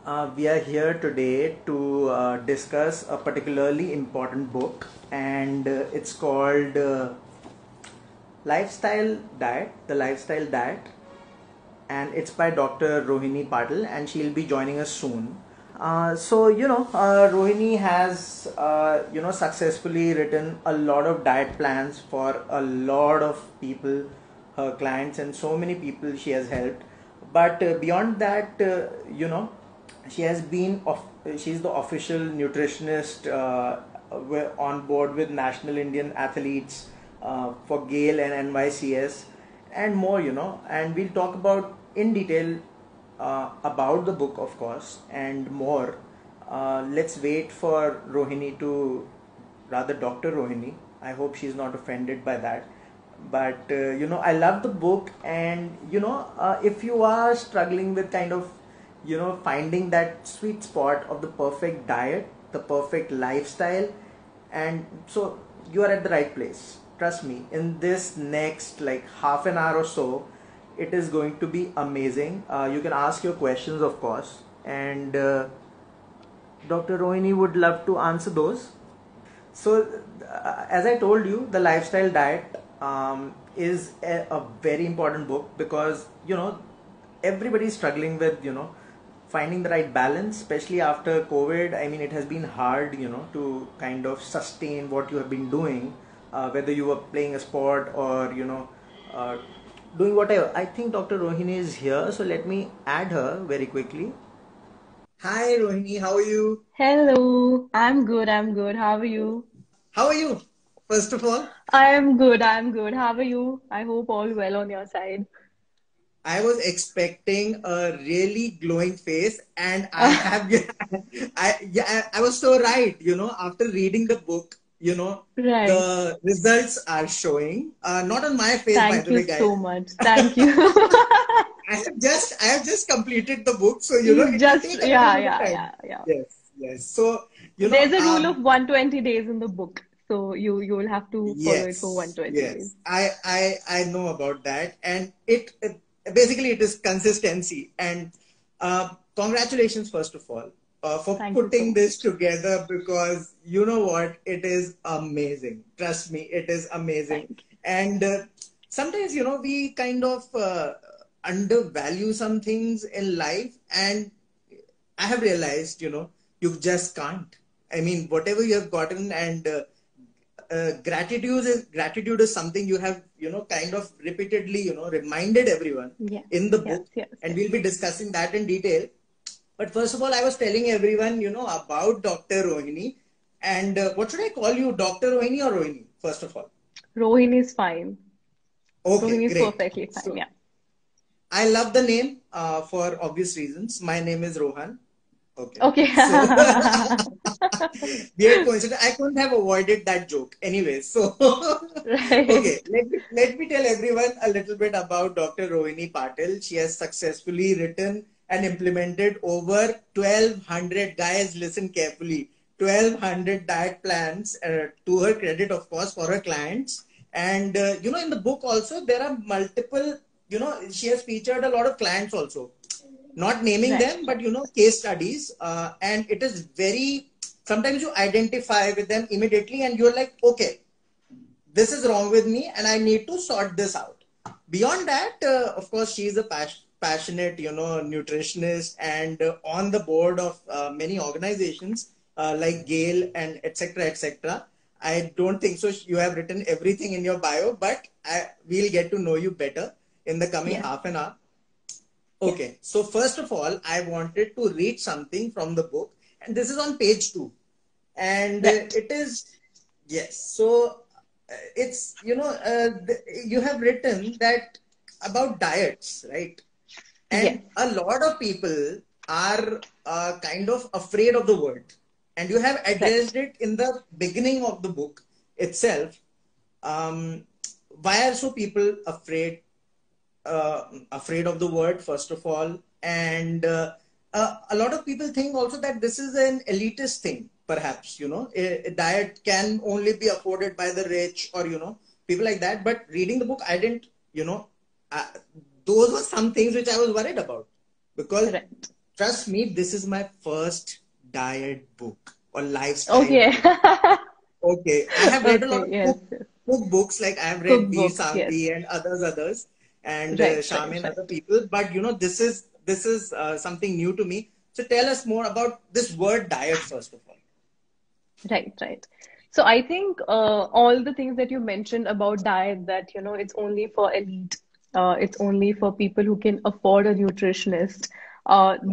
We are here today to discuss a particularly important book, and it's called Lifestyle Diet, The Lifestyle Diet, and it's by Dr. Rohini Patil, and she'll be joining us soon. Rohini has, successfully written a lot of diet plans for a lot of people, her clients, and so many people she has helped. But beyond that, she has been, she's the official nutritionist on board with National Indian Athletes for GAIL and NYCS and more, and we'll talk about in detail about the book, of course, and more. Let's wait for Rohini to, rather Dr. Rohini. I hope she's not offended by that. But, I love the book, and, if you are struggling with kind of, finding that sweet spot of the perfect diet, the perfect lifestyle, and so you are at the right place. Trust me, in this next like half an hour or so, it is going to be amazing. You can ask your questions, of course, and Dr. Rohini would love to answer those. So, as I told you, the lifestyle diet is a very important book because everybody is struggling with finding the right balance, especially after COVID. I mean, it has been hard to kind of sustain what you have been doing, whether you were playing a sport or uh, doing whatever. I think Dr. Rohini is here, so let me add her very quickly. Hi Rohini, how are you? Hello, I'm good. I'm good. How are you? How are you? First of all, I'm good. I'm good. How are you? I hope all well on your side. I was expecting a really glowing face, and I have, I was so right. After reading the book, Right. the results are showing. Not on my face, by Thank the you way, guys. so much. Thank you. I have just completed the book, so You it will just, take a little yeah, bit of yeah, time. yeah, yeah. Yes, yes. So There's a rule of 120 days in the book, so you will have to follow it for yes, 120 days. yes. I know about that, and it basically it is consistency. And congratulations, first of all, for Thank you so putting this much. together, because you know what, it is amazing. Trust me, it is amazing. Thank you. And sometimes we kind of undervalue some things in life, and I have realized, you just can't. I mean, whatever you have gotten, and gratitude is something you have, kind of repeatedly, reminded everyone Yes, in the yes, book, yes, and yes. we'll be discussing that in detail. But first of all, I was telling everyone, about Dr. Rohini, and what should I call you, Dr. Rohini or Rohini? First of all, Rohini is fine. okay, Rohini is great. perfectly fine. So Yeah. I love the name for obvious reasons. My name is Rohan. Okay. Okay. So, weird coincidence. I couldn't have avoided that joke. Anyway, so, okay. Right. Let me tell everyone a little bit about Dr. Rohini Patil. She has successfully written and implemented over 1,200, guys, listen carefully, 1,200 diet plans, to her credit, of course, for her clients. And, in the book also, there are multiple, she has featured a lot of clients also, not naming Right, them, but right. case studies, and it is very, sometimes you identify with them immediately, and you're like, okay, this is wrong with me, and I need to sort this out. Beyond that, of course, she is a passionate, nutritionist, and on the board of many organizations like GAIL and etc. etc. I don't think so. You have written everything in your bio, but we'll get to know you better in the coming Yes, half an hour. yes. Okay, so first of all, I wanted to read something from the book, and this is on page two. And Right. it is, yes, so it's, you have written that about diets, right? Yes. And a lot of people are kind of afraid of the word. And you have Right. addressed it in the beginning of the book itself. Um, why are so people afraid of the word, first of all? And a lot of people think also that this is an elitist thing, perhaps. A diet can only be afforded by the rich, or people like that. But reading the book, I didn't, you know uh, those were some things which I was worried about, because Right. trust me, this is my first diet book or lifestyle Okay. book. Okay, I have read a lot Okay, of yes, yes. cookbooks, like I have read Veer Cookbooks, yes. Sanghvi and others, and Right, Shami right, and other right. people. But this is something new to me. So tell us more about this word diet first of all. Right, right. So I think all the things that you mentioned about diet, that it's only for elite, it's only for people who can afford a nutritionist.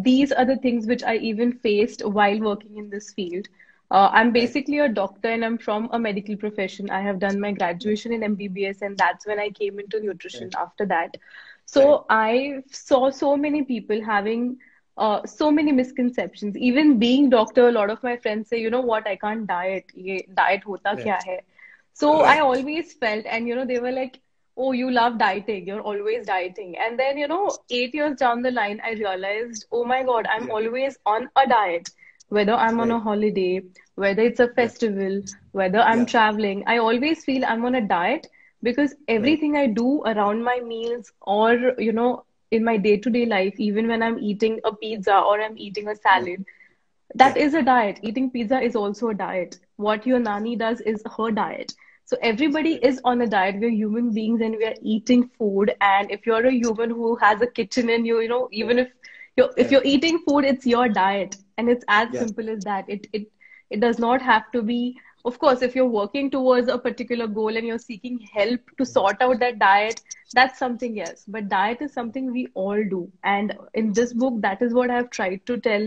These are the things which I even faced while working in this field. I'm Right. basically a doctor and I'm from a medical profession. I have done my Right. graduation in MBBS, and that's when I came into nutrition Right. after that. Right. So I saw so many people having so many misconceptions. Even being doctor, a lot of my friends say, you know what, I can't diet. ये diet होता क्या Right. है? So I Right. always felt, and they were like, oh, you love dieting. You're always dieting. And then, 8 years down the line, I realized, oh my God, I'm Yeah. always on a diet. Whether I'm on a Right. holiday, whether it's a Yeah. festival, whether I'm Yeah. traveling, I always feel I'm on a diet because Right. everything I do around my meals, or, in my day-to-day life, even when I'm eating a pizza or I'm eating a Right. salad, that Yeah. is a diet. Eating pizza is also a diet. What your nani does is her diet. So everybody Right. is on a diet. We're human beings and we are eating food. And if you're a human who has a kitchen in you, Right. even if you're Right. eating food, it's your diet. And it's as Yeah. simple as that. It does not have to be, of course, if you're working towards a particular goal and you're seeking help to sort out that diet, that's something else. But diet is something we all do. And in this book, that is what I've tried to tell.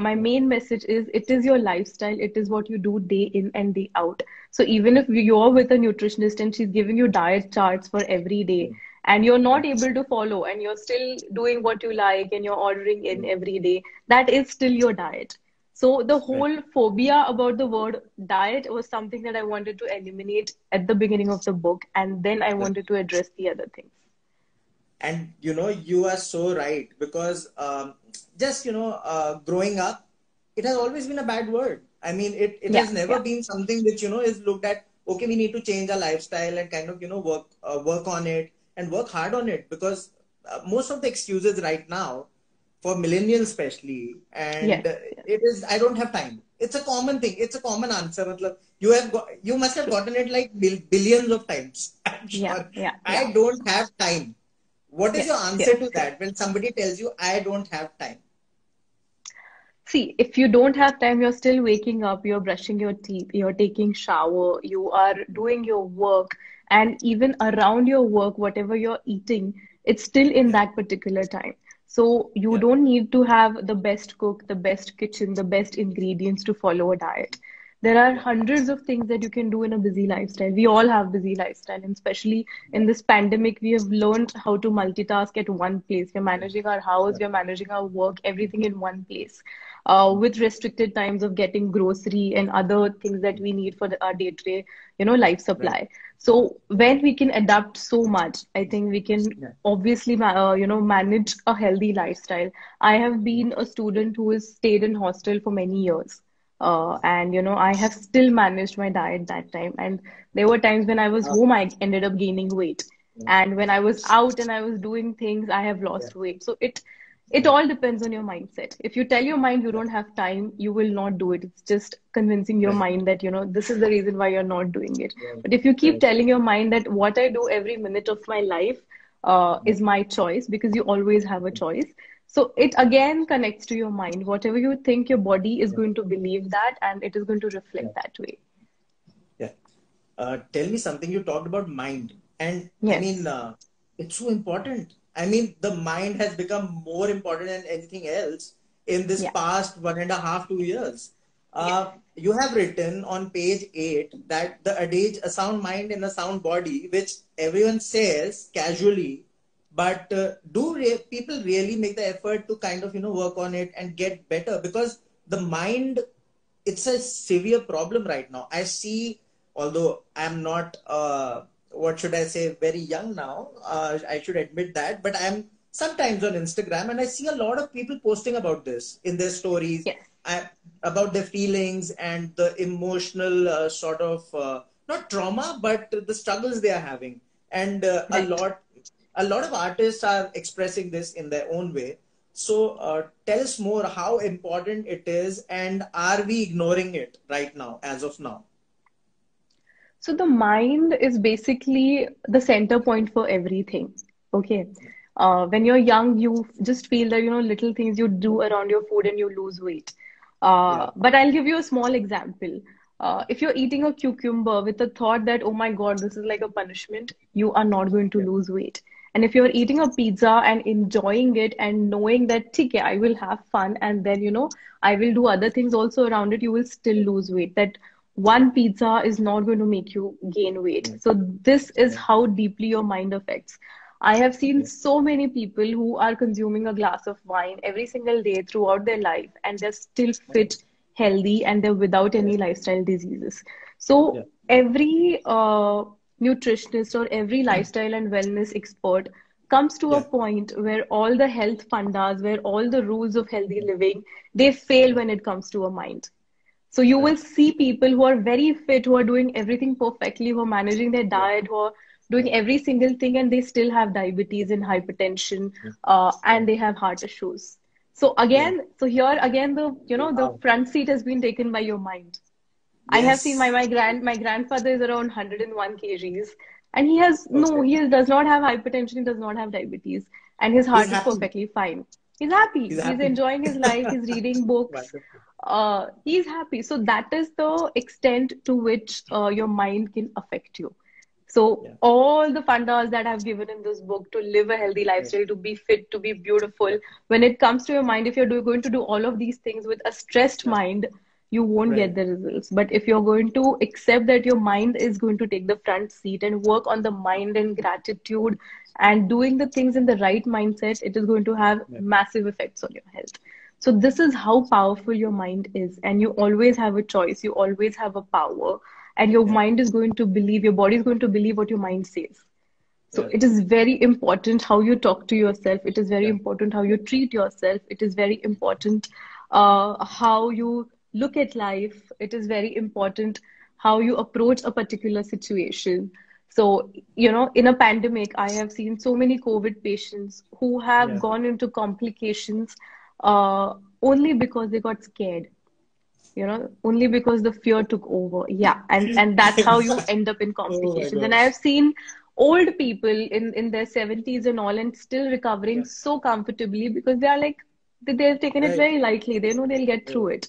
My main message is it is your lifestyle, it is what you do day in and day out. So even if you're with a nutritionist and she's giving you diet charts for every day Yeah. and you're Yeah. not able to follow and you're still doing what you like and you're ordering in Yeah. every day, that is still your diet. So the Right. whole phobia about the word diet was something that I wanted to eliminate at the beginning of the book, and then I Yeah. wanted to address the other things. And you are so right, because just growing up, it has always been a bad word. I mean, it Yeah, has never yeah, been something which is looked at. Okay, we need to change our lifestyle and kind of work on it and work hard on it, because most of the excuses right now for millennials especially, and yes, yes, it is, I don't have time. It's a common thing. It's a common answer. Matlab, you must have true. gotten it like billions of times. I'm Yeah, sure. yeah, yeah. I don't have time. What is your Yes, answer yes, to yes. that when somebody tells you, I don't have time? See, if you don't have time, you're still waking up, you're brushing your teeth, you're taking shower, you are doing your work, and even around your work, whatever you're eating, it's still in Yeah, that particular time. So you yeah, don't need to have the best cook, the best kitchen, the best ingredients to follow a diet. There are yeah, hundreds of things that you can do in a busy lifestyle. We all have busy lifestyle, and especially in this pandemic, we have learned how to multitask at one place. We're managing our house, yeah, we're managing our work, everything in one place, with restricted times of getting grocery and other things that we need for our day-to-day, life right, supply. So when we can adapt so much, I think we can yeah, obviously, manage a healthy lifestyle. I have been a student who has stayed in hostel for many years. And I have still managed my diet that time. And there were times when I was uh, home, I ended up gaining weight. yeah, And when I was out and I was doing things, I have yeah, lost weight. So it right, all depends on your mindset. If you tell your mind you yeah, don't have time, you will not do it. It's just convincing your right, mind that, this is the reason why you're not doing it. right, But if you keep right, telling your mind that what I do every minute of my life yeah, is my choice, because you always have a choice. So it again connects to your mind. Whatever you think, your body is yeah, going to believe that and it is going to yeah, reflect that way. yeah. Tell me something. You talked about mind, and I mean, Yes. it's so important. I mean, the mind has become more important than anything else in this Yeah. past 1.5, 2 years. Yes. You have written on page 8 that the adage, a sound mind in a sound body, which everyone says casually, but people really make the effort to kind of work on it and get better? Because the mind, it's a severe problem right now. I see, although I'm not, what should I say, very young now, I should admit that, but I'm sometimes on Instagram and I see a lot of people posting about this in their stories, Yes. I, about their feelings and the emotional sort of, not trauma, but the struggles they are having. And Right. a lot of artists are expressing this in their own way. So tell us more how important it is, and are we ignoring it right now, as of now? So the mind is basically the center point for everything. Okay. When you're young, you just feel that, little things you do around your food and you lose weight. Yeah. But I'll give you a small example. If you're eating a cucumber with the thought that, oh my God, this is like a punishment, you are not going to Yeah. lose weight. And if you're eating a pizza and enjoying it and knowing that, okay, I will have fun and then, I will do other things also around it, you will still lose weight. That one pizza is not going to make you gain weight. Yeah. So this is Yeah. how deeply your mind affects. I have seen Yeah. so many people who are consuming a glass of wine every single day throughout their life, and they're still fit, healthy, and they're without Yeah. any lifestyle diseases. Yeah. So every nutritionist or every lifestyle and wellness expert comes to a Yeah. point where all the health fundas, where all the rules of healthy living, they fail Yeah. when it comes to a mind. So you will Right. see people who are very fit, who are doing everything perfectly, who are managing their Yeah. diet, who are doing Yeah. every single thing, and they still have diabetes and hypertension, Yeah. Yeah. and they have heart issues. So Yeah. again, so here again, the Wow. front seat has been taken by your mind. I have seen Yes. my grandfather is around 101 kgs, and Okay. does not have hypertension, he does not have diabetes, and his He's heart is happy. perfectly fine. He's happy. He's He's happy. enjoying his life. He's reading books. Wonderful. He's happy. So that is the extent to which your mind can affect you. So Yeah. all the fundas that I've given in this book to live a healthy Yeah. lifestyle, to be fit, to be Yeah. beautiful, when it comes to your mind, if going to do all of these things with a stressed Yeah. mind, you won't Right. get the results. But if you're going to accept that your mind is going to take the front seat and work on the mind and gratitude and doing the things in the right mindset, it is going to have Yeah. massive effects on your health. So this is how powerful your mind is, and you always have a choice. You always have a power, and your Yeah. mind is going to believe, your body is going to believe what your mind says. So Yeah. it is very important how you talk to yourself. It is very Yeah. important how you treat yourself. It is very important how you look at life. It is very important how you approach a particular situation. So, in a pandemic, I have seen so many COVID patients who have Yeah. gone into complications uh, only because they got scared, only because the fear took over. Yeah, and that's how you end up in Oh my complications. And I gosh. have seen old people in their 70s and all, and still recovering Yeah. so comfortably because they are like, they've taken it Right. very lightly. They know they'll get Right. through it.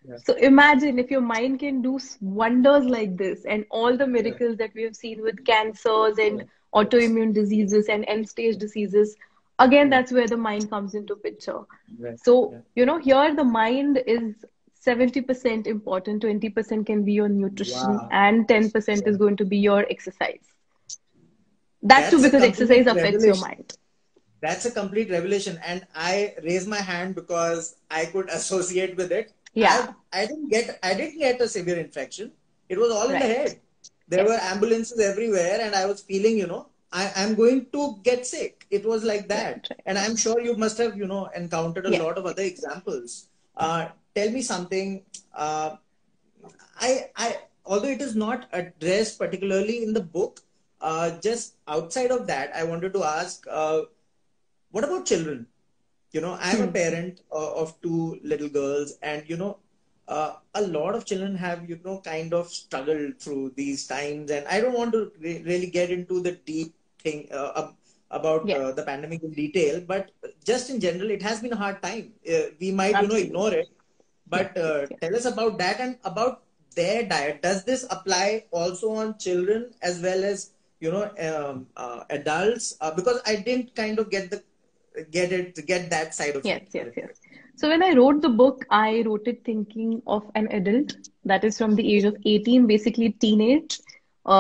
Yeah. So imagine if your mind can do wonders like this, and all the Yeah. miracles that we have seen with cancers Yeah. and Yes. autoimmune diseases and end stage diseases. Again, Yeah. that's where the mind comes into picture. Right. So, Yeah. here the mind is 70% important, 20% can be your nutrition, Wow. and 10% is Yeah. going to be your exercise. That too, That's a because complete exercise affects your revelation. mind. That's a complete revelation, and I raise my hand because I could associate with it. Yeah, I didn't get a severe infection. It was all in the right. head. There were Yes, ambulances everywhere, and I was feeling, I'm going to get sick. It was like right, that. right, And I'm right. sure you must have, encountered a Yes, lot of other yes. examples. Tell me something. Although it is not addressed particularly in the book, just outside of that, I wanted to ask, what about children? I'm a Hmm. parent of two little girls, and a lot of children have kind of struggled through these times, and I don't want to really get into the deep thing about Yes, the pandemic in detail, but just in general, it has been a hard time. We might ignore absolutely. it, Yes, but yes, yes. tell us about that and about their diet. Does this apply also on children as well as adults? Because I didn't kind of get that side of Yes, it a yes, little yes. bit. So when I wrote the book, I wrote it thinking of an adult that is from the age of 18, basically teenage,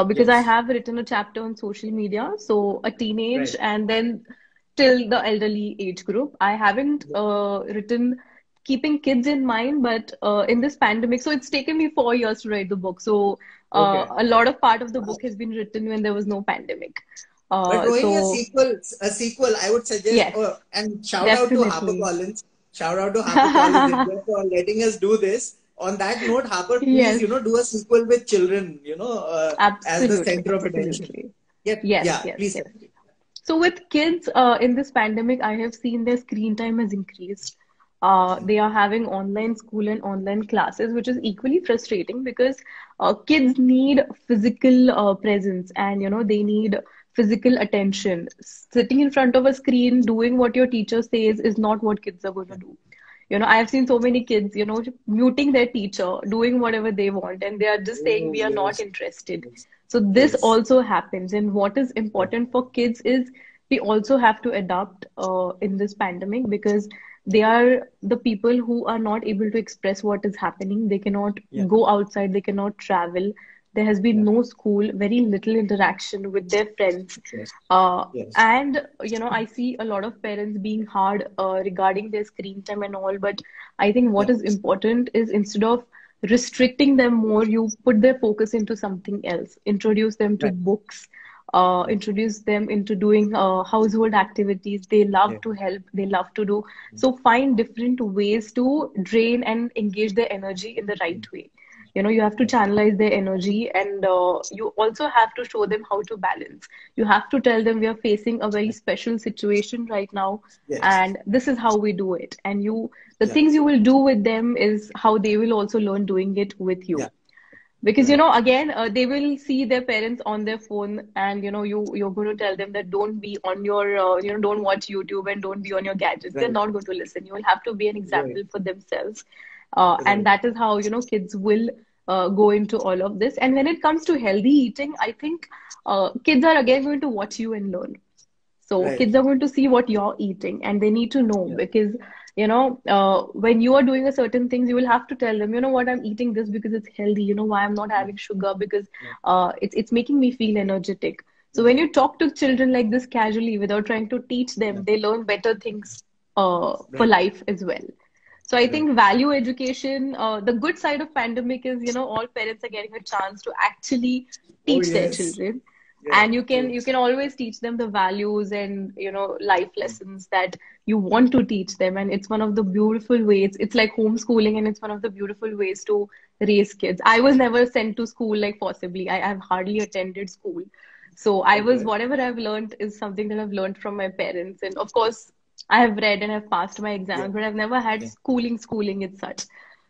because I Yes. have written a chapter on social media. So a teenage Right. and then till the elderly age group. I haven't written keeping kids in mind, but in this pandemic, so it's taken me 4 years to write the book. So Okay. a lot of part of the Wow. book has been written when there was no pandemic. But Rohini, So a sequel, I would suggest, yes, and shout out to definitely. Shout out to HarperCollins India for letting us do this. On that note, Harper, please, Yes, do a sequel with children, as the absolutely, center of attention. absolutely. Yeah, Yes, yeah, yes, please yes. continue. So with kids in this pandemic, I have seen their screen time has increased. They are having online school and online classes, which is equally frustrating because kids need physical presence, and they need physical attention. Sitting in front of a screen doing what your teacher says is not what kids are going to Yeah. do. I have seen so many kids, muting their teacher, doing whatever they want, and they are just saying Oh, we are not yes. interested. So this Yes. also happens. And what is Yeah. important for kids is we also have to adapt in this pandemic, because they are the people who are not able to express what is happening. They cannot Yeah. go outside, they cannot travel. There has been Yeah. no school, very little interaction with their friends. Yes. Uh, Yes. and I see a lot of parents being hard regarding their screen time and all. But I think what Yeah. is important is, instead of restricting them more, you put their focus into something else. Introduce them to Right. books, Right. introduce them into doing household activities. They love Yeah. to help, they love to do. So find different ways to drain and engage their energy in the right way. You have to Right. channelize their energy, and you also have to show them how to balance. You have to tell them we are facing a very special situation right now, Yes. and this is how we do it. And the Yeah. things you will do with them is how they will also learn doing it with you. Yeah. Because Right. again, they will see their parents on their phone, and you're going to tell them that don't be on your don't watch YouTube and don't be on your gadgets. They're Right. not going to listen. You will have to be an Right. example for themselves. And Right. that is how kids will go into all of this. And when it comes to healthy eating, I think kids are again going to watch you and learn. So Right. kids are going to see what you're eating, and they need to know, Yeah. because when you are doing a certain things, you will have to tell them, what, I'm eating this because it's healthy. Why I'm not Yeah. having sugar, because Yeah. it's making me feel energetic. So Yeah. when you talk to children like this casually, without trying to teach them, Yeah. they learn better things for Right. life as well. So I Right. think value education, the good side of pandemic is, all parents are getting a chance to actually Oh, teach their yes. children. Yeah. And you can True. you can always teach them the values and life lessons that you want to teach them. And it's one of the beautiful ways. It's like homeschooling, and it's one of the beautiful ways to raise kids. I was never sent to school, like possibly. I've hardly attended school. So Okay. whatever I've learned is something that I've learned from my parents. And of course, I have read and I've passed my Yeah. exams, but I've never had Yeah. schooling as such.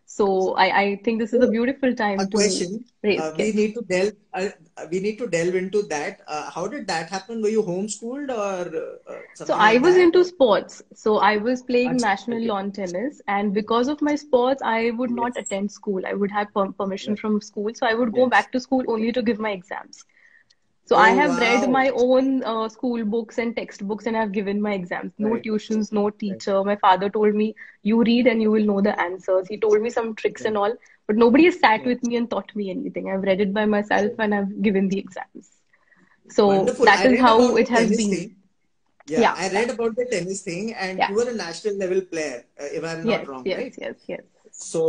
So I think this is a So, beautiful a time to question. raise We kids. need to delve. We need to delve into that. How did that happen? Were you homeschooled or So something I like was that? into sports. So I was playing Acha, national okay. lawn tennis, and because of my sports, I would not Yes. attend school. I would have permission Right. from school, so I would go Yes. back to school only to give my exams. So I Oh, have read wow. my own school books and textbooks, and I've given my exams. No Right. tuitions, no Right. teacher. My father told me, "You read and you will know the answers." He told me some tricks Right. and all, but nobody has sat Right. with me and taught me anything. I've read it by myself Right. and I've given the exams. So Wonderful. that I is read how about it the has tennis been. thing. Yeah, Yeah, I yeah, read about the tennis thing, and yeah. you were a national level player, if I'm not Yes, wrong, yes, right? yes, yes. So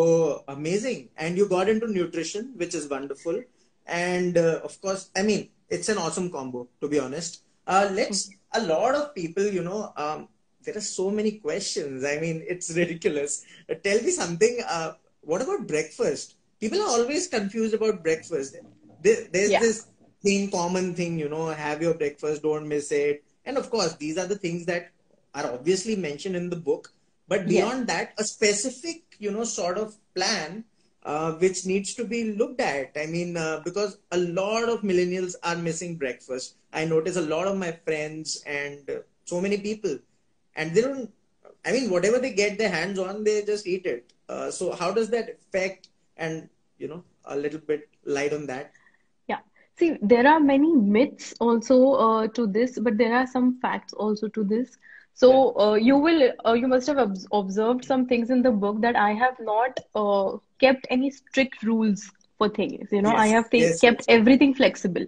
amazing. And you got into nutrition, which is wonderful. And of course, I mean, it's an awesome combo, to be honest. A lot of people, there are so many questions. I mean, it's ridiculous. Tell me something. What about breakfast? People are always confused about breakfast. There's Yeah. this common thing, have your breakfast, don't miss it. And of course, these are the things that are obviously mentioned in the book, but Yes. beyond that, a specific, sort of plan which needs to be looked at. I mean, because a lot of millennials are missing breakfast. I notice a lot of my friends and so many people, and they don't. I mean, whatever they get their hands on, they just eat it. So how does that affect? And a little bit light on that. Yeah. See, there are many myths also to this, but there are some facts also to this. Yeah. So you must have observed some things in the book that I have not kept any strict rules for things. I Yes. have Yes. kept Yes. everything flexible.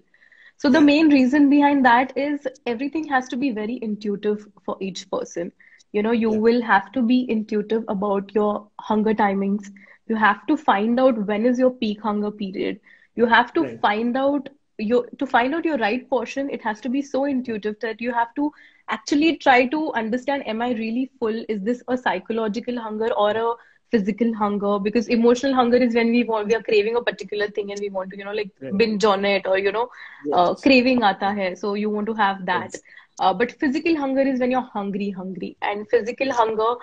So the Yeah. main reason behind that is everything has to be very intuitive for each person. You Yeah. will have to be intuitive about your hunger timings. You have to find out when is your peak hunger period. You have to Right. find out your right portion. It has to be so intuitive that you have to actually try to understand, am I really full? Is this a psychological hunger or a physical hunger? Because emotional hunger is when we are craving a particular thing and we want to like Right. binge on it, or Yes. craving aata hai, so you want to have that. Yes. But physical hunger is when you're hungry. And physical hunger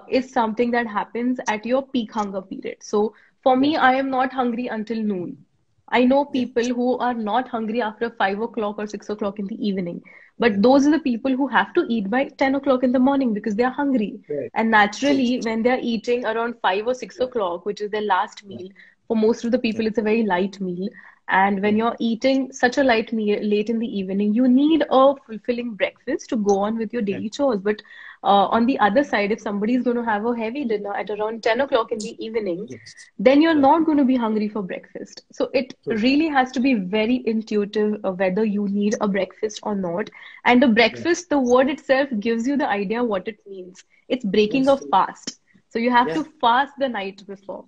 is something that happens at your peak hunger period. So for Yeah. me, I am not hungry until noon. I know Yeah. people who are not hungry after 5 o'clock or 6 o'clock in the evening. But those are the people who have to eat by 10 o'clock in the morning because they are hungry. Right. And True. naturally, when they're eating around 5 or 6 o'clock, which is their last Yeah. meal, for most of the Yeah. people, it's a very light meal. And when Yeah. you're eating such a light meal late in the evening, you need a fulfilling breakfast to go on with your Right. daily chores. But on the other side, if somebody is going to have a heavy dinner at around 10 o'clock in the evening, Yes. then you're Yeah. not going to be hungry for breakfast. So it True. really has to be very intuitive whether you need a breakfast or not. And the Yeah. breakfast, the word itself gives you the idea what it means. It's breaking Yes. a True. fast. So you have Yeah. to fast the night before.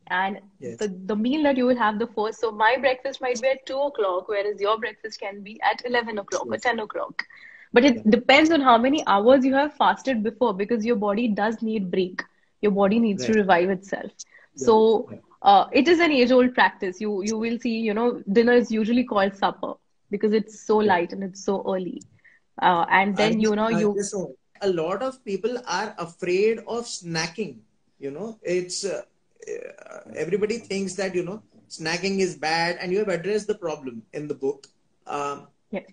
And Yes. the meal that you will have the first, so my breakfast might be at 2 o'clock, whereas your breakfast can be at 11 o'clock or Yes. 10 o'clock. But Yeah. it depends on how many hours you have fasted before because your body does need break. Your body needs to Right. revive itself. Yeah. So Yeah. it is an age-old practice. You will see, dinner is usually called supper because it's so Yeah. light and it's so early. And I then, mean, you just a lot of people are afraid of snacking. It's everybody thinks that snacking is bad, and you have addressed the problem in the book. Um, yes,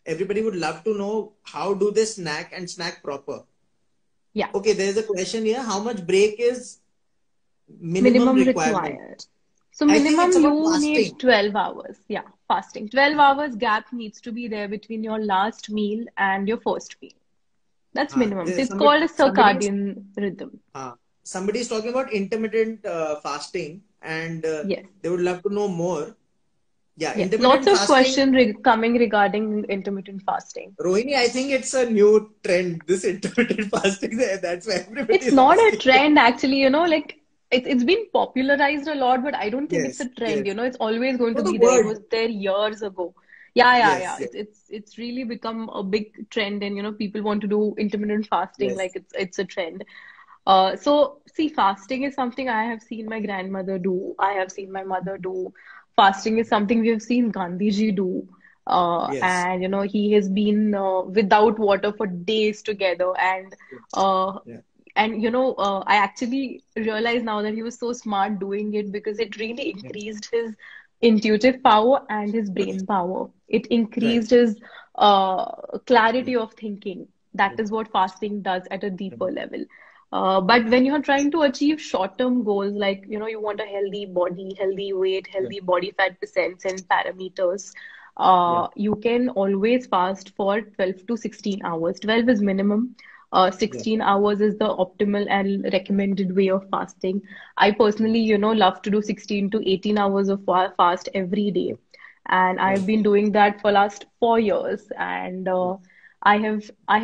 Everybody would love to know how do they snack and snack proper. yeah. Okay, there's a question here: how much break is minimum Minimum requirement? required. So I think it's minimum about you fasting. need 12 hours. Yeah, fasting. 12 hours gap needs to be there between your last meal and your first meal. That's minimum. So it's Somebody, called a somebody's circadian rhythm. somebody is talking about intermittent fasting, and Yes. they would love to know more. Yeah, Yes. Lots intermittent of fasting. questions coming regarding intermittent fasting. Rohini, I think it's a new trend. This intermittent fasting, that's why everybody It's is not a asking. trend actually, like it's been popularized a lot, but I don't think it's a Yes, trend, yes. it's always going For to the be there. It was word. there years ago. Yeah, yeah, yeah. Yes, yes, It's really become a big trend and people want to do intermittent fasting like yes. it's a trend. So see, fasting is something I have seen my grandmother do. I have seen my mother do. Fasting is something we have seen Gandhiji do. Yes. And he has been without water for days together, uh, Yeah. and I actually realize now that he was so smart doing it because it really Yeah. increased his intuitive power and his brain power. It Right. increased his clarity of thinking. That is what fasting does at a deeper level. But when you're trying to achieve short-term goals, like, you want a healthy body, healthy weight, Yeah. healthy body fat percents and parameters, Yeah. you can always fast for 12 to 16 hours. 12 is minimum. Yeah. 16 hours is the optimal and recommended way of fasting. I personally, love to do 16 to 18 hours of fast every day. Yeah. And I've Right. been doing that for last 4 years. And I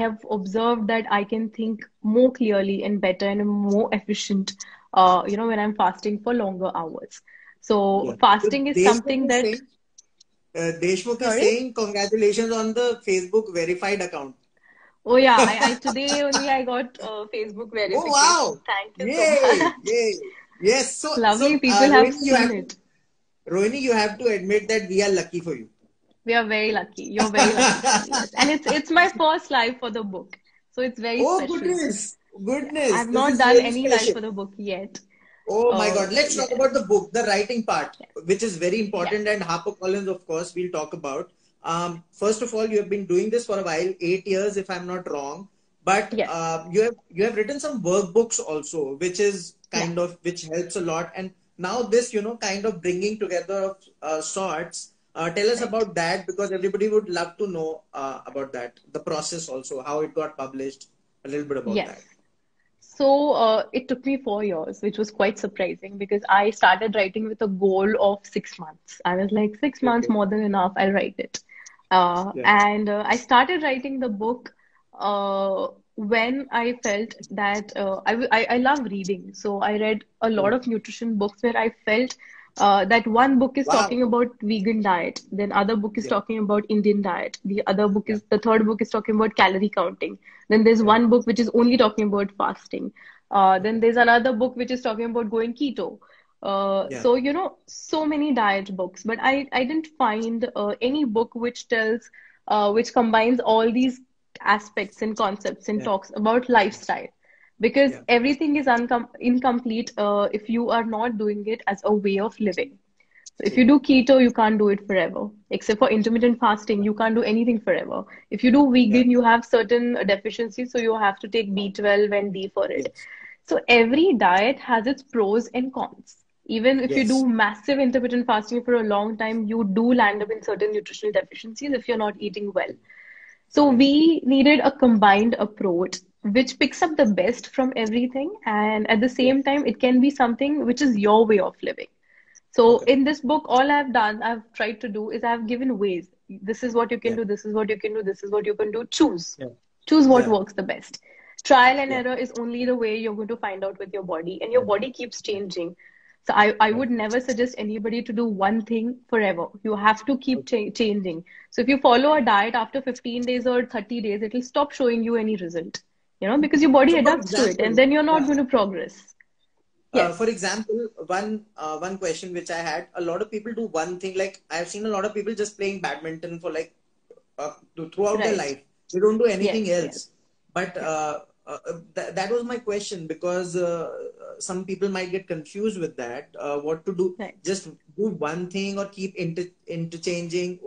have observed that I can think more clearly and better and more efficient, when I'm fasting for longer hours. So Yeah. So fasting is Deshmukh something is that, saying, Deshmukh is sorry? saying, congratulations on the Facebook verified account. Oh yeah, I today only I got Facebook Oh verification. wow! Thank you so Yay! much. Yay! Yes. So Lovely people have seen it. Rohini, you have to admit that we are lucky for you. We are very lucky. You're very lucky for me, yes. And it's my first live for the book. So it's very Oh special. goodness, Yeah. goodness! I've This not is done really any live special. for the book yet. Oh my God! Let's talk Yes. about the book, the writing part, Yes. which is very Yes. important, and HarperCollins, of course, we'll talk about. First of all, you have been doing this for a while, 8 years, if I'm not wrong. But Yes. you have written some workbooks also, which is Yeah. which helps a lot. And now this, kind of bringing together of sorts. Tell us Right. about that because everybody would love to know about that, the process also, how it got published, a little bit about Yes. that. So it took me 4 years, which was quite surprising because I started writing with a goal of 6 months. I was like, 6 months Okay. more than enough, I'll write it. Yeah. And I started writing the book when I felt that I love reading. So I read a lot Yeah. of nutrition books where I felt that one book is Wow. talking about vegan diet, then other book is Yeah. talking about Indian diet, Yeah. the third book is talking about calorie counting. Then there's Yeah. one book which is only talking about fasting. Then Okay. there's another book which is talking about going keto. Yeah. So so many diet books, but I didn't find any book which tells which combines all these aspects and concepts and Yeah. talks about lifestyle. Because Yeah. everything is incomplete if you are not doing it as a way of living. So if you True. do keto, you can't do it forever. Except for intermittent fasting, you can't do anything forever. If you do Yeah. vegan, you have certain deficiencies, so you have to take B12 and D for it. Yes. So every diet has its pros and cons. Even if you do Yes. massive intermittent fasting for a long time, you do land up in certain nutritional deficiencies if you're not eating well. So Right. we needed a combined approach which picks up the best from everything, and at the Yeah. same time, it can be something which is your way of living. So Okay. in this book, all I've tried to do is I've given ways. This is what you can Yeah. do, this is what you can do, this is what you can do. Choose. Yeah. Choose what Yeah. works the best. Trial and Yeah. error is only the way you're going to find out with your body, and your body keeps changing. So I Right. would never suggest anybody to do one thing forever. You have to keep Okay. changing. So if you follow a diet after 15 days or 30 days, it'll stop showing you any result, because your body So, for adapts to it, and example, then you're not yeah. going to progress. Yes, For example, one question which I had, a lot of people do one thing. Like I've seen a lot of people just playing badminton for like throughout their right. life. They don't do Yes, anything yes. else. But Yeah. that was my question because some people might get confused with that. What to do? Right. Just do one thing or keep interchanging?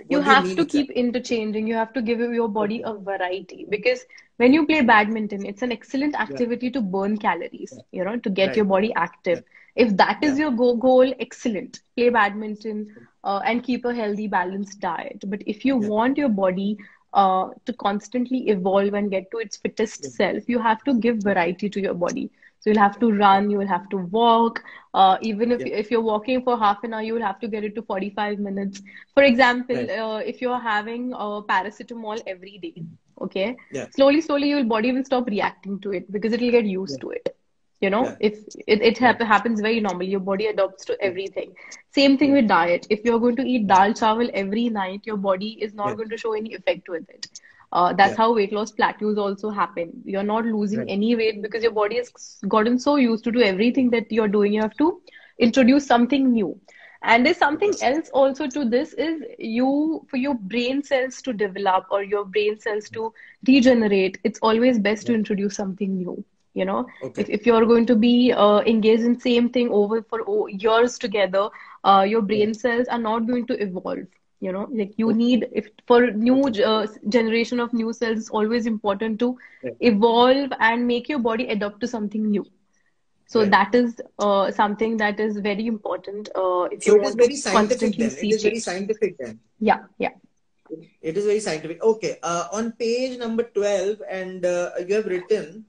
You What do you have mean to keep exactly? interchanging. You have to give your body Okay. a variety because when you play badminton, it's an excellent Yeah. activity to burn calories, Yeah. to get your Right. body Yeah. active. If that is Yeah. your goal, excellent. Play badminton and keep a healthy, balanced diet. But if you Yeah. want your body to constantly evolve and get to its fittest Yeah. self, you have to give Yeah. variety to your body. So you'll have to Yeah. run, you will have to walk. Even Yeah. if you're walking for half an hour, you will have to get it to 45 minutes. For example, Right. if you're having paracetamol every day, okay, Yeah. slowly, your body will stop reacting to it because it'll get Yeah. used to it. Yeah. If it Yeah. happens very normally, your body adapts to Yeah. everything. Same thing Yeah. with diet. If you're going to eat Yeah. dal chawal every night, your body is not Yeah. going to show any effect with it. That's Yeah. how weight loss plateaus also happen. You're not losing Right. any weight because your body has gotten so used to do everything that you're doing. You have to introduce something new. And there's Okay. something else also to this is for your brain cells to develop or your brain cells to degenerate, it's always best to Yeah. introduce something new. Okay. If you're going to be engaged in same thing over for years together, your Yeah. brain cells are not going to evolve. Like you Okay. need, if for new Okay. generation of new cells, it's always important to Right. evolve and make your body adapt to something new. So Right. that is something that is very important if So you it is want to very scientific constantly then. It see is very change. scientific then. Yeah, yeah. It is very scientific. Okay. On page number 12, and you have written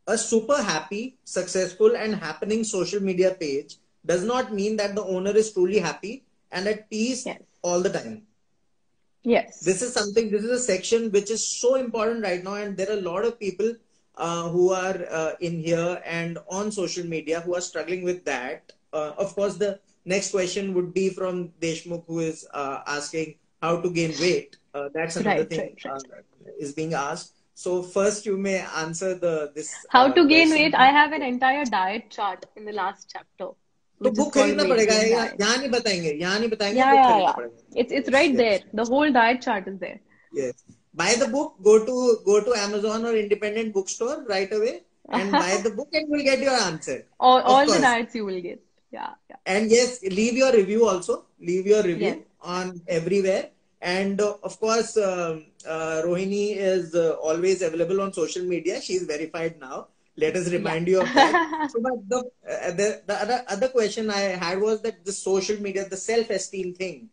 a super happy, successful, and happening social media page does not mean that the owner is truly happy and at peace Yes, all the time. yes. This is a section which is so important right now, and there are a lot of people who are in here and on social media who are struggling with that. Of course, the next question would be from Deshmukh, who is asking how to gain weight. That's another Right, thing right, right. is being asked. So first, you may answer the this How to gain weight? I question. have an entire diet chart in the last chapter, तो which is book called खरीदना Weight पड़ेगा, Gain Diet. यहाँ नहीं बताएंगे, Yeah, book yeah, खरीदना yeah. पड़ेगा. It's Yes, right there. yes. The whole diet chart is there. Yes. Buy the book, go to Amazon or independent bookstore right away and buy the book and you'll get your answer. Of All the course. diets you will get. Yeah, yeah. And yes, leave your review also. Leave your Yes. review on everywhere. And of course, Rohini is always available on social media. She is verified now. Let us Yeah. remind you of that. So, but the other question I had was that the social media, the self-esteem thing,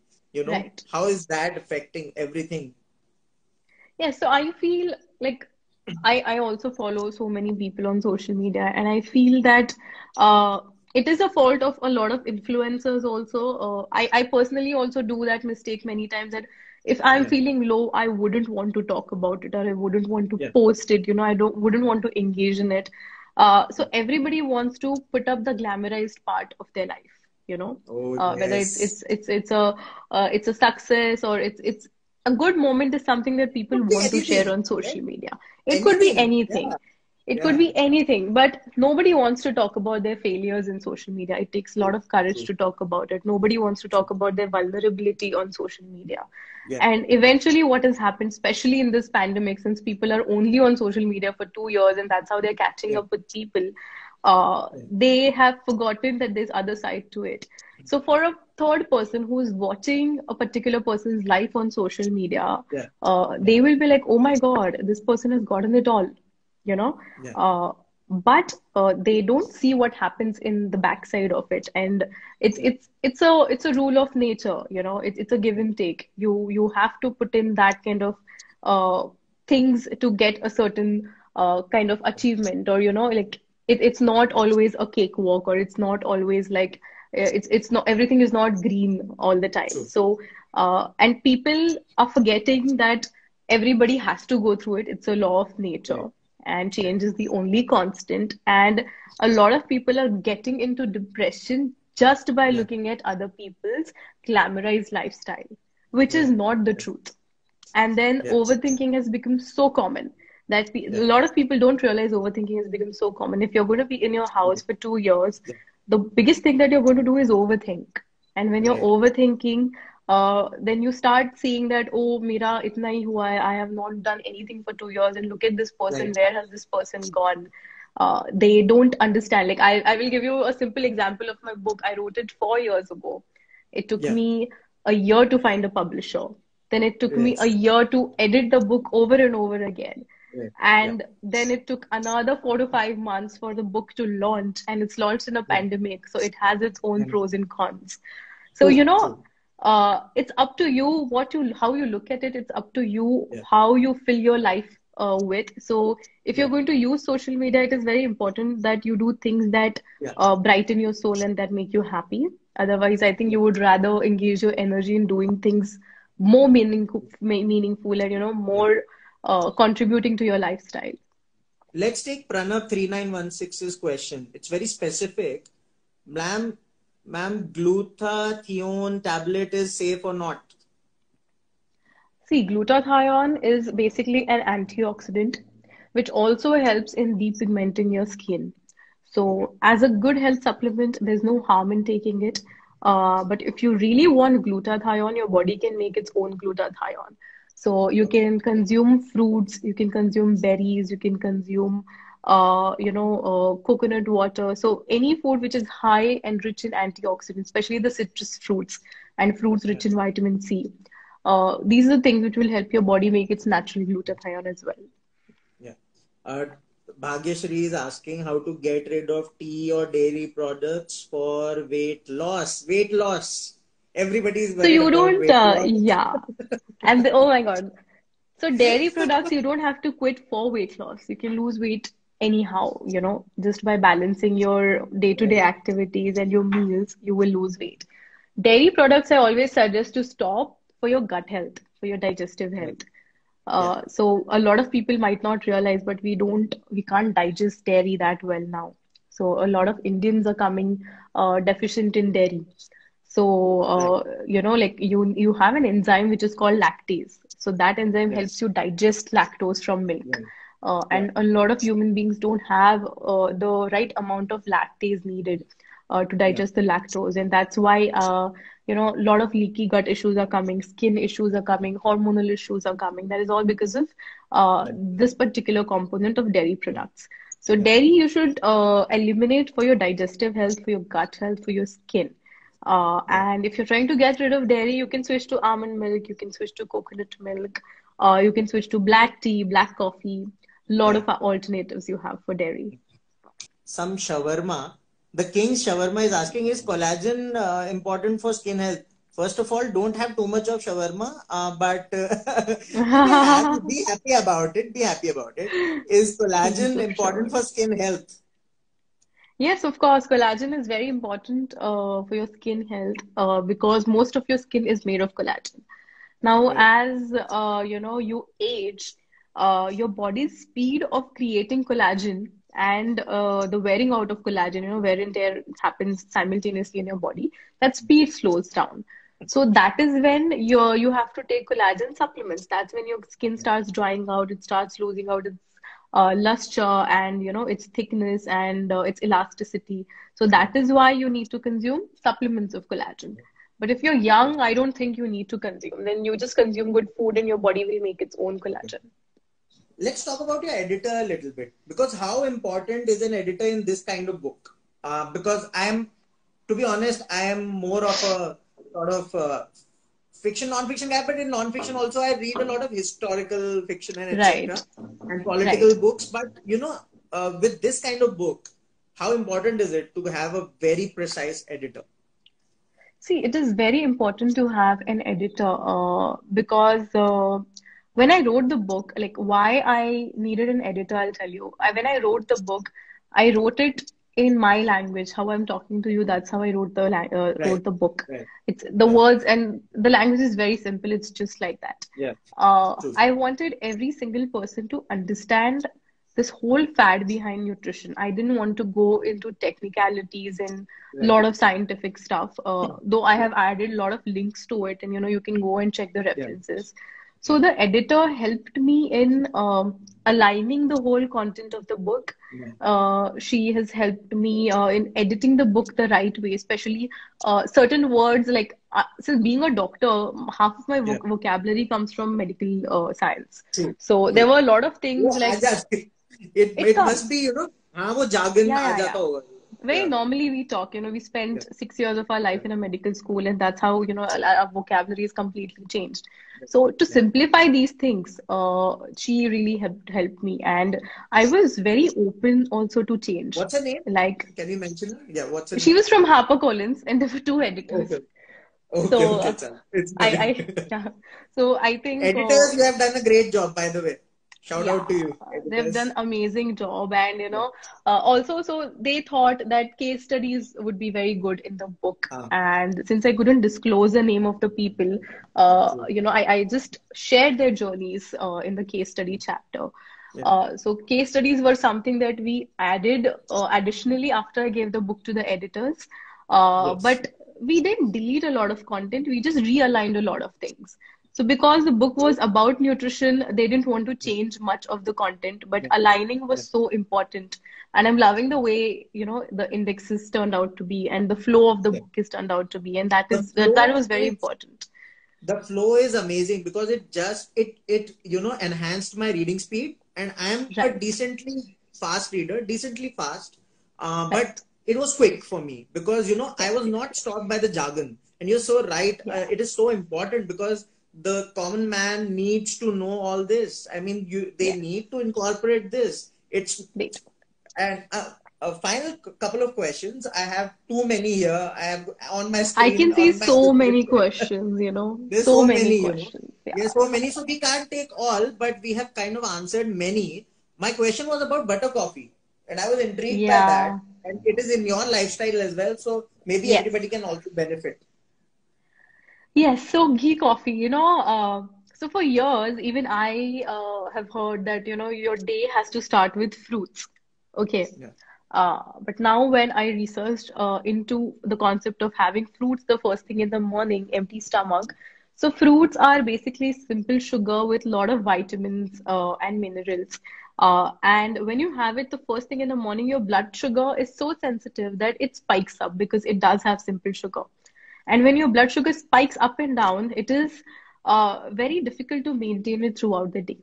Right. how is that affecting everything? Yeah, so I feel like I also follow so many people on social media, and I feel that uh, it is a fault of a lot of influencers also. I personally also do that mistake many times that if I'm Yeah. feeling low, I wouldn't want to talk about it or I wouldn't want to Yeah. post it. I don't wouldn't want to engage in it. So everybody wants to put up the glamorized part of their life. Oh, Whether yes. it's a success or it's a good moment is something that people Could be want to share anything, on social right? media. It could be Anything. anything. Yeah. It could Yeah, be anything, but nobody wants to talk about their failures in social media. It takes a lot true, of courage true, to talk about it. Nobody wants to true. talk about their vulnerability on social media. Yeah, And eventually, what has happened, especially in this pandemic, since people are only on social media for 2 years and that's how they're catching yeah, up with people, yeah, they have forgotten that there's other side to it. So, for a third person who's watching a particular person's life on social media, yeah, yeah, they will be like, oh my God, this person has gotten it all, you know. yeah, Uh, but they don't see what happens in the backside of it, and yeah, it's a rule of nature, you know. It's a give and take. You have to put in that kind of uh, things to get a certain kind of achievement, or you know, like it's not yeah, always a cakewalk, or it's not always like it's not everything is not green all the time. true. So and people are forgetting that everybody has to go through it. It's a law of nature, Right, and right. change is the only constant. And a lot of people are getting into depression just by Yeah, looking at other people's glamorized lifestyle, which is right, not the right. truth. And then Yeah, overthinking has become so common that a yeah, lot of people don't realize overthinking has become so common. If you're going to be in your yeah, house for 2 years, yeah. the biggest thing that you're going to do is overthink. And when you're Right, overthinking, then you start seeing that, oh, mera itna hi hua hai. I have not done anything for 2 years, and look at this person. right. Where has this person gone? They don't understand. Like I will give you a simple example of my book. I wrote it 4 years ago. It took Yeah, me a year to find a publisher. Then it took me right, a year to edit the book over and over again. right. Yeah, And then it took another 4 to 5 months for the book to launch, and it's launched in a yeah, pandemic. So it has its own yeah. pros and cons. So, you True, know, true. it's up to you how you look at it. It's up to you Yeah, how you fill your life with. So if you're yeah, going to use social media, it is very important that you do things that yeah, brighten your soul and that make you happy. Otherwise, I think yeah. you would rather engage your energy in doing things more meaningful and, you know, Yeah. more contributing to your lifestyle. Let's take Pranav 3916's question. It's very specific. Ma'am, glutathione tablet is safe or not? See, glutathione is basically an antioxidant, which also helps in depigmenting your skin. Okay. So, as a good health supplement, there's no harm in taking it. But if you really want glutathione, your body can make its own glutathione. So, you Okay. can consume fruits, you can consume berries, you can consume, coconut water. So, any food which is high and rich in antioxidants, especially the citrus fruits and fruits Yeah. rich in vitamin C. These are the things which will help your body make its natural glutathione as well. Yeah. Uh, Bhagyashree is asking how to get rid of tea or dairy products for weight loss. Weight loss. Everybody is So worried you about don't, weight loss. yeah. And oh my God. So dairy products, you don't have to quit for weight loss. You can lose weight anyhow, you know, just by balancing your day-to-day Right. activities and your meals, you will lose weight. Dairy products, I always suggest to stop for your gut health, for your digestive Right. health. Yeah. So a lot of people might not realize, but we can't digest dairy that well now. So a lot of Indians are coming deficient in dairy. So Right. like you have an enzyme which is called lactase. So that enzyme helps Yes. you digest lactose from milk. Right. Yeah. And a lot of human beings don't have the right amount of lactase needed to Yeah. digest the lactose, and that's why a lot of leaky gut issues are coming, skin issues are coming, hormonal issues are coming. That is all because of Right. this particular component of dairy Yeah. products. So Yeah. dairy you should eliminate for your digestive health, for your gut health, for your skin. Yeah. And if you're trying to get rid of dairy, you can switch to almond milk, you can switch to coconut milk, you can switch to black tea, black coffee. Lot Yeah. of alternatives you have for dairy. Some shawarma. The king's shawarma is asking, is collagen important for skin health? First of all, don't have too much of shawarma, but be happy about it. Be happy about it. Is Piece collagen of important for shawarma. skin health? Yes, of course, collagen is very important for your skin health because most of your skin is made of collagen. Now, Right. as you age, your body's speed of creating collagen and the wearing out of collagen, wear and tear happens simultaneously in your body. That speed slows down. So that is when you have to take collagen supplements. That's when your skin starts drying out, it starts losing out its luster and its thickness and its elasticity. So that is why you need to consume supplements of collagen. But if you're young, I don't think you need to consume. Then you just consume good food and your body will make its own collagen. Let's talk about your editor a little bit, because how important is an editor in this kind of book? Because to be honest, I am more of a sort of fiction, non-fiction guy, but in non-fiction also I read a lot of historical fiction and etc. Right. and political Right. books. But with this kind of book, how important is it to have a very precise editor? See, it is very important to have an editor because when I wrote the book, like why I needed an editor, I'll tell you. When I wrote the book, I wrote it in my language, how I'm talking to you. That's how I wrote Right, the book. right, It's the yeah, words and the language is very simple. It's just like that. yeah, true, I wanted every single person to understand this whole fad behind nutrition. I didn't want to go into technicalities and a right, lot of scientific stuff, though I have added a lot of links to it, and you can go and check the yeah, references. So yeah, the editor helped me in aligning the whole content of the book. yeah, She has helped me in editing the book the right way, especially certain words like so being a doctor, half of my yeah, vocabulary comes from medical science. true, So there true. were a lot of वो things आ like जाते, it it must be, comes. हाँ वो jargon Yeah, आ yeah, जाता yeah. होगा. Very Yeah, normally we talk, we yeah, spent 6 years of our yeah, life in a medical school, and that's how, our vocabulary is completely changed. yeah, So to yeah. simplify these things, she really helped me, and I was very open also to change. What's her name? Like Can you mention her? Yeah, what's her she name? was from HarperCollins, and there were two editors. Okay, okay, So okay, chal. It's I fine. yeah. So I think Editors, you have done a great job, by the way. Shout yeah, out to you, they've done editors. amazing job, and Yeah. also so they thought that case studies would be very good in the book. Ah, And since I couldn't disclose the name of the people, true. I just shared their journeys in the case study chapter. Yeah. So case studies were something that we added additionally after I gave the book to the editors. Yes. But we didn't delete a lot of content. We just realigned a lot of things. So because the book was about nutrition, they didn't want to Yeah. change much of the content, but Yeah. aligning Yeah. was so important. And I'm loving the way, the indexes turned out to be and the flow of the Yeah. book is turned out to be. And The that flow was very is important. the flow is amazing, because it enhanced my reading speed, and I am a Right, decently fast reader, decently fast. But right. it was quick for me, because I Yes, was yes, not yes. stopped by the jargon. And you're so right. Yeah. It is so important, because the common man needs to know all this. I mean, they Yes, need to incorporate this. It's they do. and a final couple of questions. I have too many here. I have on my I screen, can see on my so Google. many questions, There's so so many many, questions. There's Yeah. so many, so we can't take all, but we have kind of answered many. My question was about butter coffee, and I was intrigued by that, Yeah. and it is in your lifestyle as well, so maybe Yes. everybody can also benefit. Yes, so ghee coffee, so for years, even I have heard that, your day has to start with fruits. Okay. Yeah, But now when I researched into the concept of having fruits the first thing in the morning, empty stomach. So fruits are basically simple sugar with a lot of vitamins and minerals. And when you have it the first thing in the morning, your blood sugar is so sensitive that it spikes up because it does have simple sugar. And when your blood sugar spikes up and down, it is very difficult to maintain it throughout the day.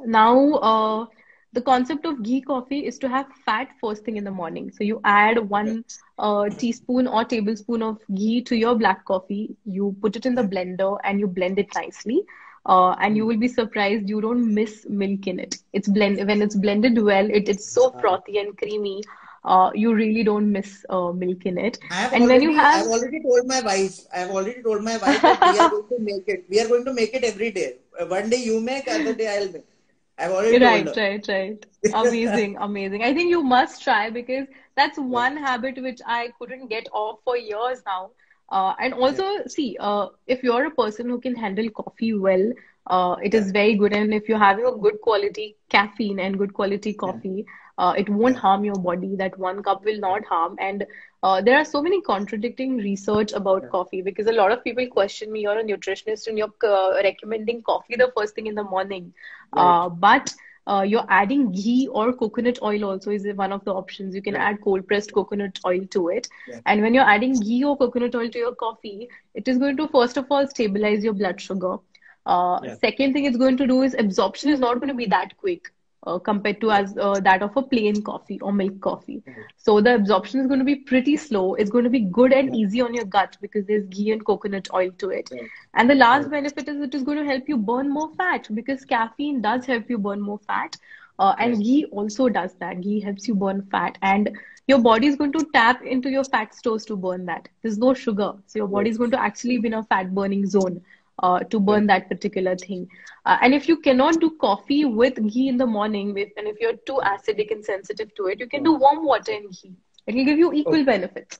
Now, the concept of ghee coffee is to have fat first thing in the morning. So you add yeah, one teaspoon or tablespoon of ghee to your black coffee. You put it in the yeah. blender and you blend it nicely. And you Hmm. will be surprised you don't miss milk in it. When it's blended well, it's so Uh, frothy and creamy. You really don't miss milk in it. I have And when you already, have I've already told my wife. I've already told my wife that we are going to make it. We are going to make it every day. One day you make, other day I'll make. I've already told Right, her. right, right. Amazing, amazing. I think you must try because that's Yeah, one habit which I couldn't get off for years now. And yeah, also, see, if you're a person who can handle coffee well, it yeah, is very good. And if you're having a good quality caffeine and good quality yeah, coffee, it won't yeah, harm your body. That one cup will not harm. And there are so many contradicting research about yeah. coffee because a lot of people question me, you're a nutritionist and you're recommending coffee the first thing in the morning. Right. But you're adding ghee or coconut oil also is one of the options. You can Right. add cold pressed coconut oil to it. Yeah. And when you're adding ghee or coconut oil to your coffee, it is going to, first of all, stabilize your blood sugar. Yeah. Second thing it's going to do is absorption is not going to be that quick compared to Right. as that of a plain coffee or milk coffee. Right. So the absorption is going to be pretty slow. It's going to be good and Yeah. easy on your gut because there's ghee and coconut oil to it. Right. And the last Right. benefit is it is going to help you burn more fat because caffeine does help you burn more fat. And Right. ghee also does that. Ghee helps you burn fat, and your body is going to tap into your fat stores to burn that. There's no sugar, so your body Right. is going to actually be in a fat burning zone to burn Right. that particular thing. And if you cannot do coffee with ghee in the morning, and if you're too acidic and sensitive to it, you can do warm water and ghee. It will give you equal Okay. benefits.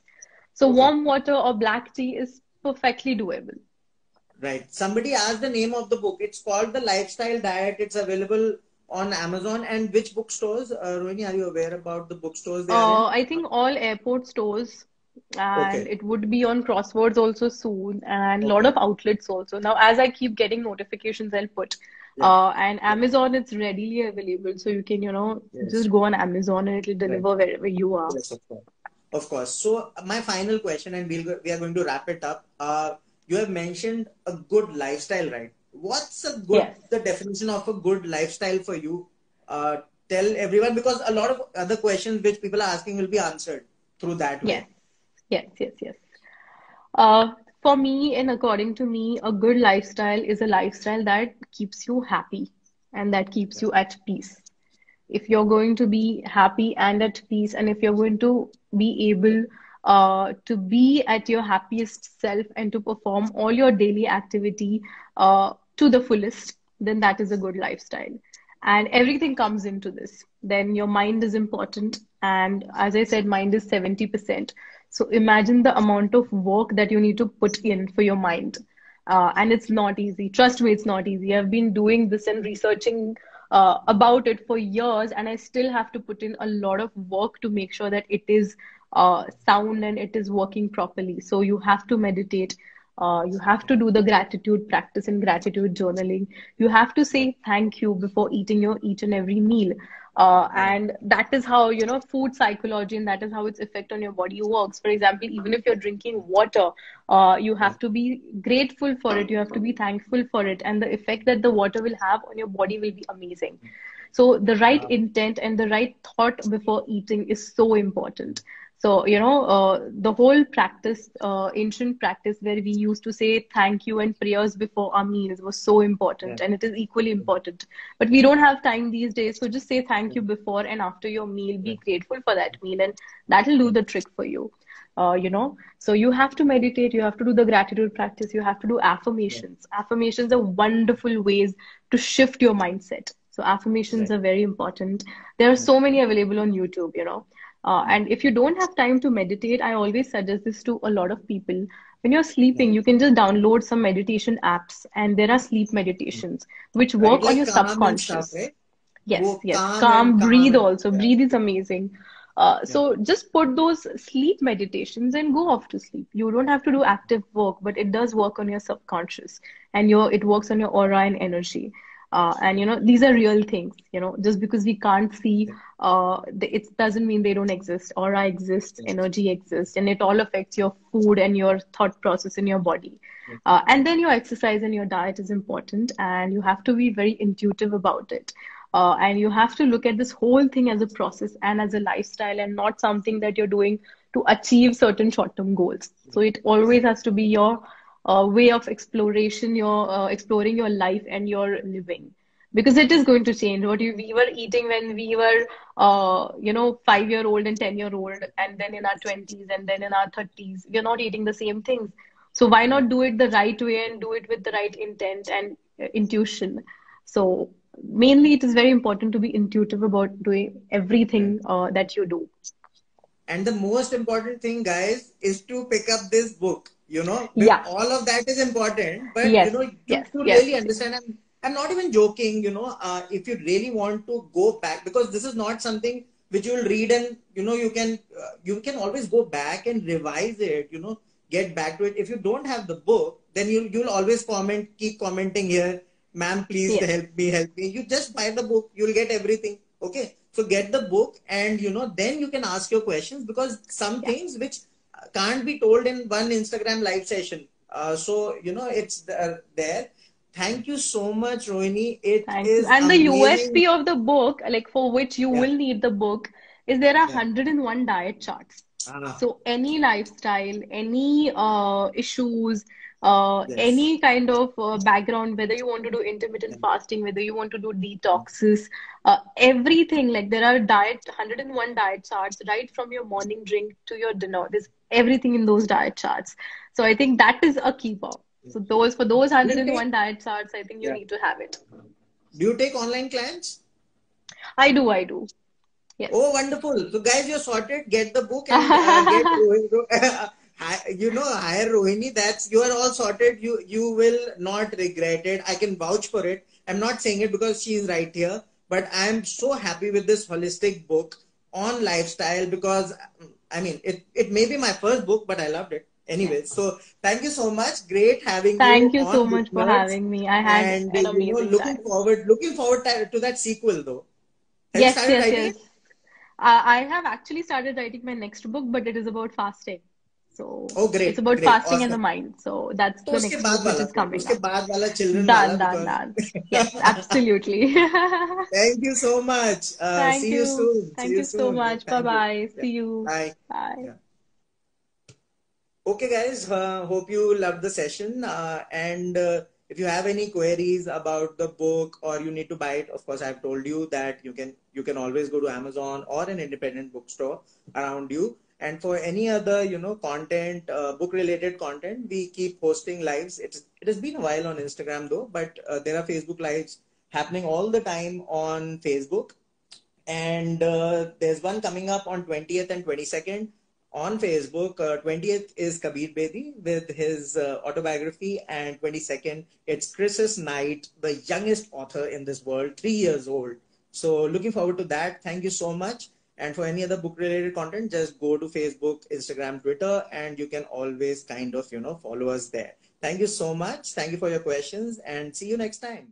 So Okay. warm water or black tea is perfectly doable. Right. Somebody asked the name of the book. It's called The Lifestyle Diet. It's available on Amazon. And which bookstores? Rohini, are you aware about the bookstores they are in? I think all airport stores, and Okay. it would be on Crosswords also soon, and a lot Okay. of outlets also. Now, as I keep getting notifications, I'll put. Yeah. And Amazon, it's readily available, so you can, Yes. just go on Amazon and it'll Right. deliver wherever you are. Yes, of course. Of course. So my final question, and we are going to wrap it up. You have mentioned a good lifestyle, right? What's Yes. the definition of a good lifestyle for you? Tell everyone, because a lot of other questions which people are asking will be answered through that Yes. way. Yes. Uh, for me, and according to me, a good lifestyle is a lifestyle that keeps you happy and that keeps you at peace. If you're going to be happy and at peace, and if you're going to be able to be at your happiest self and to perform all your daily activity to the fullest, then that is a good lifestyle. And everything comes into this. Then your mind is important. And as I said, mind is 70%. So imagine the amount of work that you need to put in for your mind. And it's not easy. Trust me, it's not easy. I've been doing this and researching about it for years, and I still have to put in a lot of work to make sure that it is sound and it is working properly. So you have to meditate. You have to do the gratitude practice and gratitude journaling. You have to say thank you before eating your each and every meal. Right. And that is how, food psychology, and that is how its effect on your body works. For example, even if you're drinking water, you Yeah. have to be grateful for it. You have to be thankful for it. And the effect that the water will have on your body will be amazing. So the right intent and the right thought before eating is so important. So, the whole practice, ancient practice where we used to say thank you and prayers before our meals was so Yeah. important, and it is equally important. But we don't have time these days. So just say thank you before and after your meal. Yeah. Be grateful for that meal, and that'll do the trick for you. So you have to meditate, you have to do the gratitude practice, you have to do Yeah. affirmations. Affirmations are wonderful ways to shift your mindset. So affirmations Right. are very important. There are so many available on YouTube. And if you don't have time to meditate, I always suggest this to a lot of people. When you're Yeah. sleeping, you can just download some meditation apps, and there are sleep meditations which Right. work on Like your calm and stuff, subconscious. right? Yes, Go yes. calm and Calm, calm breathe and also. yeah. Breathe is amazing. Yeah. So just put those sleep meditations and go off to sleep. You don't have to do active work, but it does work on your subconscious, and it works on your aura and energy. And these are real things. Just because we can't see, it doesn't mean they don't exist. Aura exists, Yeah. energy exists, and it all affects your food and your thought process in your body. Yeah. And then your exercise and your diet is important, and you have to be very intuitive about it. And you have to look at this whole thing as a process and as a lifestyle, and not something that you're doing to achieve certain short-term goals. So it always has to be your way of exploration, your exploring your life and your living, because it is going to change. We were eating when we were 5-year-old and 10-year-old, and then in our 20s, and then in our 30s, we're not eating the same things. So why Right. not do it the right way and do it with the right intent and intuition? So mainly it is very important to be intuitive about doing Right. everything that you do. And the most important thing, guys, is to pick up this book. Yeah. All of that is important, but Yes. Yes. to Yes. really understand, I'm not even joking. If you really want to go back, because this is not something which you'll read and you can always go back and revise it. Get back to it. If you don't have the book, then you'll always keep commenting here. ma'am, please Yes. help me. You just buy the book, you'll get everything. Okay. So get the book and then you can ask your questions because some Yeah. things which can't be told in one Instagram live session. So, it's there. Thank you so much, Rohini. It Thank you. is And the amazing. USP of the book, like for which you Yeah. will need the book, is there are Yeah. 101 diet charts. Ah, So any lifestyle, any issues, yes. any kind of background, whether you want to do intermittent Yeah. fasting, whether you want to do detoxes, everything, like there are 101 diet charts, right from your morning drink to your dinner. There's everything in those diet charts. So I think that is a keeper. Yeah. So for those Do you take 101 diet charts, I think you yeah. need to have it. Do you take online clients? I do. Oh, Yes. wonderful. So, guys, you're sorted. Get the book and get Rohini. Hire Rohini. You are all sorted. You will not regret it. I can vouch for it. I'm not saying it because she is right here, but I'm so happy with this holistic book on lifestyle because I mean it may be my first book, but I loved it. Yeah. Anyway, so thank you so much. Great having you Thank you so on Book much for Nerds. having me. I had And an amazing time. looking forward to that sequel though. Have you Yes, started yes, writing it? yes. I have actually started writing my next book, but it is about fasting. So Oh, it's great, about great, fasting and the awesome. mind. So that's तो the next book which is coming उसके up. बाद वाला children वाला Done, done, because done. Yes, absolutely. thank you so much. Thank See you you. soon. See Thank you you so soon. much. Bye Thank you. bye. Yeah. See you. Bye. Bye. Yeah. Okay, guys. Hope you loved the session. And if you have any queries about the book or you need to buy it, of course, I've told you that you can always go to Amazon or an independent bookstore around you. And for any other content, book related content, we keep posting lives. It has been a while on Instagram though, but there are Facebook lives happening all the time on Facebook, and there's one coming up on 20th and 22nd on Facebook. 20th is Kabir Bedi with his autobiography, and 22nd it's Chris's Knight, the youngest author in this world, 3 years old. So looking forward to that. Thank you so much. And for any other book related content, just go to Facebook, Instagram, Twitter, and you can always kind of follow us there. Thank you so much. Thank you for your questions, and see you next time.